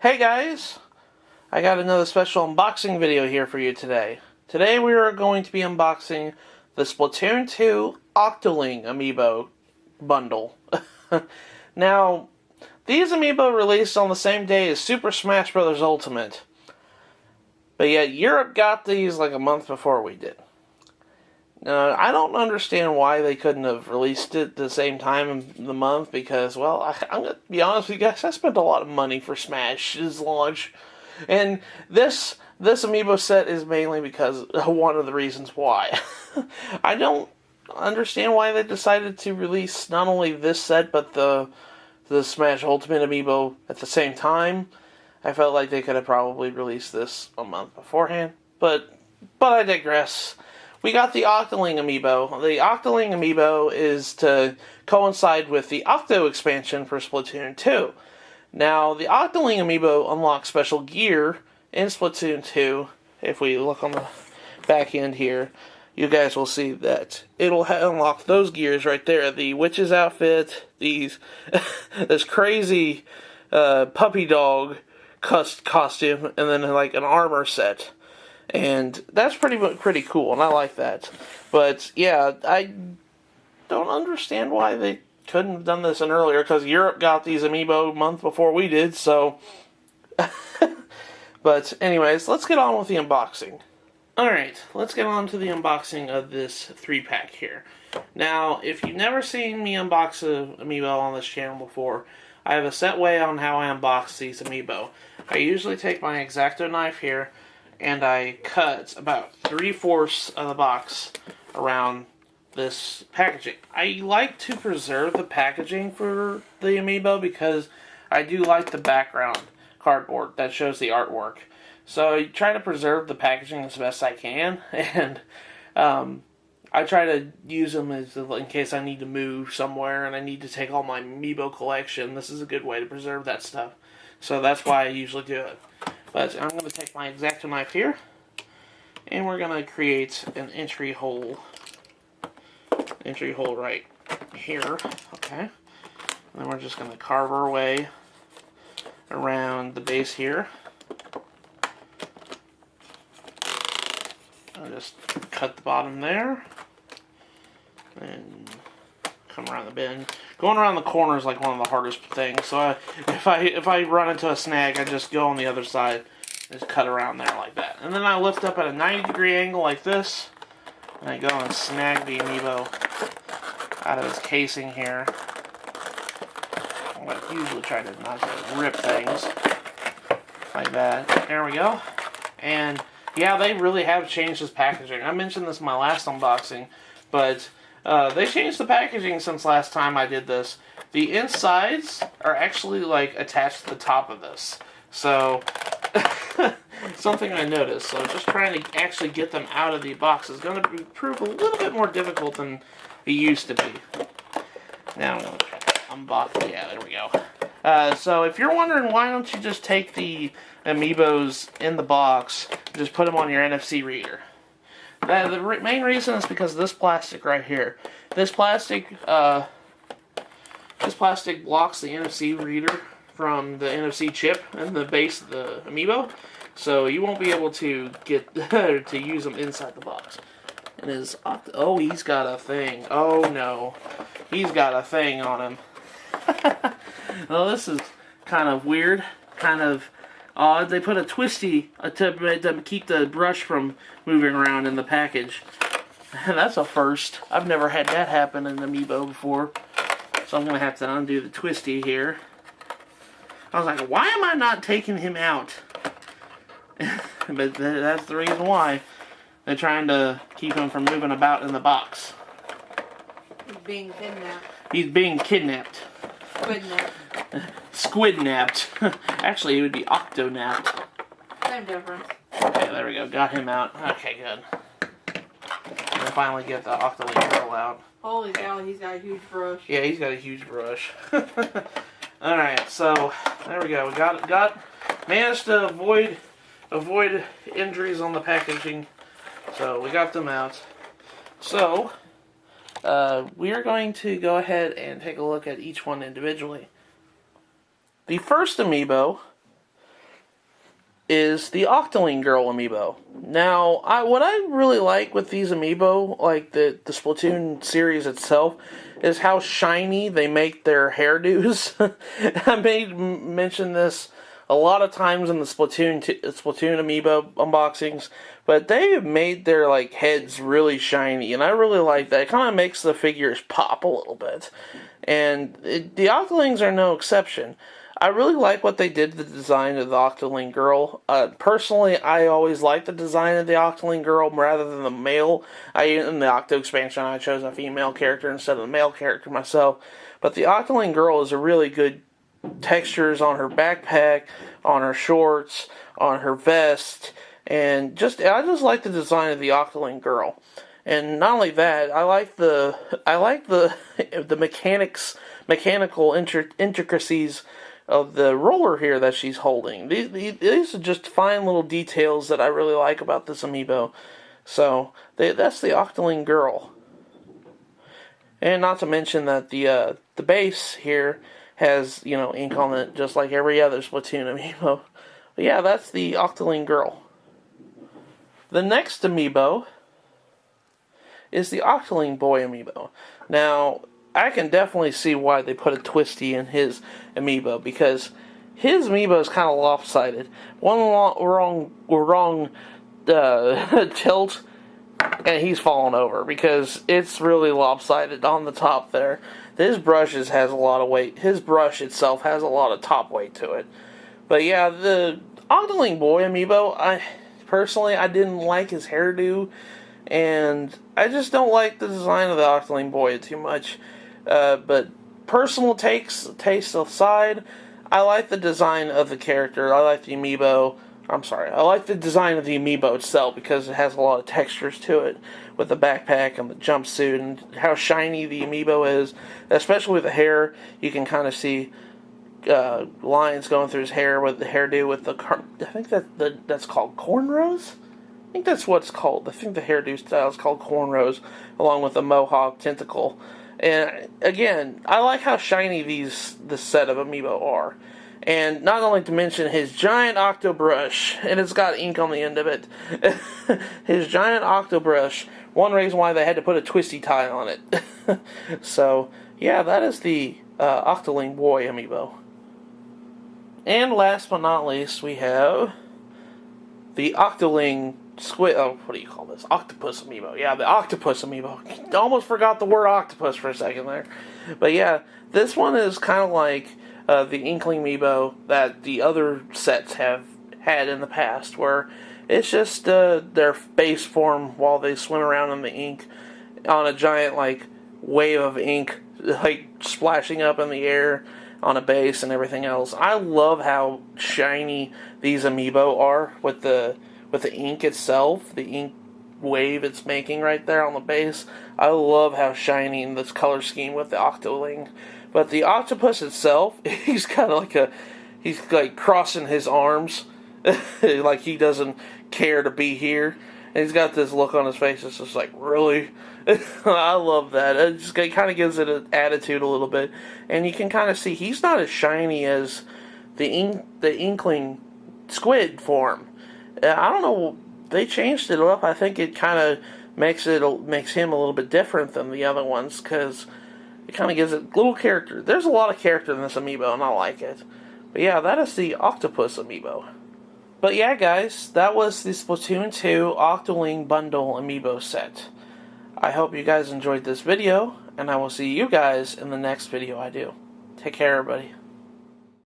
Hey guys, I got another special unboxing video here for you today. Today we are going to be unboxing the Splatoon 2 Octoling Amiibo bundle. Now, these Amiibo released on the same day as Super Smash Bros. Ultimate, but yet Europe got these like a month before we did. Now, I don't understand why they couldn't have released it the same time in the month because, well, I'm going to be honest with you guys, I spent a lot of money for Smash's launch. And this Amiibo set is mainly because one of the reasons why. I don't understand why they decided to release not only this set, but the Smash Ultimate Amiibo at the same time. I felt like they could have probably released this a month beforehand, but I digress. We got the Octoling Amiibo. The Octoling Amiibo is to coincide with the Octo expansion for Splatoon 2. Now, the Octoling Amiibo unlocks special gear in Splatoon 2. If we look on the back end here, you guys will see that it'll unlock those gears right there. The witch's outfit, this crazy puppy dog costume, and then like an armor set. And that's pretty cool, and I like that. But yeah, I don't understand why they couldn't have done this earlier, because Europe got these Amiibo a month before we did, so... But anyways, let's get on with the unboxing. Alright, let's get on to the unboxing of this 3-pack here. Now, if you've never seen me unbox an Amiibo on this channel before, I have a set way on how I unbox these Amiibo. I usually take my X-Acto knife here, and I cut about 3/4 of the box around this packaging. I like to preserve the packaging for the Amiibo because I do like the background cardboard that shows the artwork. So I try to preserve the packaging as best I can, and I try to use them in case I need to move somewhere and I need to take all my Amiibo collection. This is a good way to preserve that stuff. So that's why I usually do it. But I'm going to take my X-Acto knife here, and we're going to create an entry hole right here, okay? And then we're just going to carve our way around the base here. I'll just cut the bottom there, and come around the bend. Going around the corner is like one of the hardest things. So if I run into a snag, I just go on the other side and just cut around there like that. And then I lift up at a 90-degree angle like this, and I go and snag the Amiibo out of its casing here. I usually try to not to rip things like that. There we go. And yeah, they really have changed this packaging. I mentioned this in my last unboxing, but they changed the packaging since last time I did this. The insides are actually like attached to the top of this. So, something I noticed. So just trying to actually get them out of the box is going to prove a little bit more difficult than it used to be. Now I'm going to unbox. Yeah, there we go. So if you're wondering why don't you just take the Amiibos in the box and just put them on your NFC reader. The main reason is because of this plastic right here. This plastic blocks the NFC reader from the NFC chip in the base of the Amiibo, so you won't be able to get to use them inside the box. And oh, he's got a thing. Oh no, he's got a thing on him. Well, this is kind of weird, kind of odd. They put a twisty to keep the brush from moving around in the package. That's a first. I've never had that happen in Amiibo before. So I'm going to have to undo the twisty here. I was like, why am I not taking him out? But that's the reason why. They're trying to keep him from moving about in the box. He's being kidnapped. He's being kidnapped. Squid-napped. Squid-napped. Actually, it would be octo-napped. Same difference. Okay, there we go. Got him out. Okay, good. And finally get the Octoline Girl out. Holy cow, he's got a huge brush. Yeah, he's got a huge brush. Alright, so there we go. We managed to avoid injuries on the packaging. So we got them out. So we are going to go ahead and take a look at each one individually. The first Amiibo is the Octoling Girl amiibo. Now, what I really like with these amiibo, like the Splatoon series itself, is how shiny they make their hairdos. I made mention this a lot of times in the Splatoon amiibo unboxings, but they have made their like heads really shiny, and I really like that. It kind of makes the figures pop a little bit, and the Octolings are no exception. I really like what they did to the design of the Octoline Girl. Personally, I always liked the design of the Octoline Girl rather than the male. In the Octo expansion, I chose a female character instead of the male character myself. But the Octoline Girl is a really good textures on her backpack, on her shorts, on her vest, and I just like the design of the Octoline Girl. And not only that, I like the mechanical intricacies of the roller here that she's holding. These are just fine little details that I really like about this amiibo. So that's the Octoling Girl. And not to mention that the base here has, ink on it just like every other Splatoon amiibo. But yeah, that's the Octoling Girl. The next amiibo is the Octoline Boy amiibo. Now, I can definitely see why they put a twisty in his amiibo, because his amiibo is kind of lopsided. One wrong tilt, and he's fallen over because it's really lopsided on the top there. His brushes has a lot of weight. His brush itself has a lot of top weight to it. But yeah, the Octoling Boy amiibo, I didn't like his hairdo, and I just don't like the design of the Octoling Boy too much. But personal taste aside, I like the design of the character. I like the amiibo. I like the design of the amiibo itself because it has a lot of textures to it with the backpack and the jumpsuit and how shiny the amiibo is. Especially with the hair, you can kind of see lines going through his hair with the hairdo with the. I think that's called cornrows. I think that's what it's called. I think the hairdo style is called cornrows, along with the mohawk tentacle. And again, I like how shiny this set of amiibo are. And not only to mention his giant octo brush, and it's got ink on the end of it. His giant octo brush. One reason why they had to put a twisty tie on it. So, yeah, that is the Octoling Boy amiibo. And last but not least, we have the Octoling Squid. Oh, what do you call this? Octopus amiibo. Yeah, the octopus amiibo. Almost forgot the word octopus for a second there. But yeah, this one is kind of like the Inkling amiibo that the other sets have had in the past, where it's just their base form while they swim around in the ink on a giant wave of ink, splashing up in the air on a base and everything else. I love how shiny these amiibo are with the ink itself, the ink wave it's making right there on the base. I love how shiny in this color scheme with the Octoling. But the octopus itself, he's kind of he's crossing his arms, like he doesn't care to be here. And he's got this look on his face that's just like, really? I love that. It kind of gives it an attitude a little bit. And you can kind of see he's not as shiny as the Inkling Squid form. I don't know, they changed it up. I think it kind of makes him a little bit different than the other ones, because it kind of gives it little character. There's a lot of character in this amiibo, and I like it. But yeah, that is the Octopus amiibo. But yeah, guys, that was the Splatoon 2 Octoling Bundle amiibo set. I hope you guys enjoyed this video, and I will see you guys in the next video I do. Take care, everybody.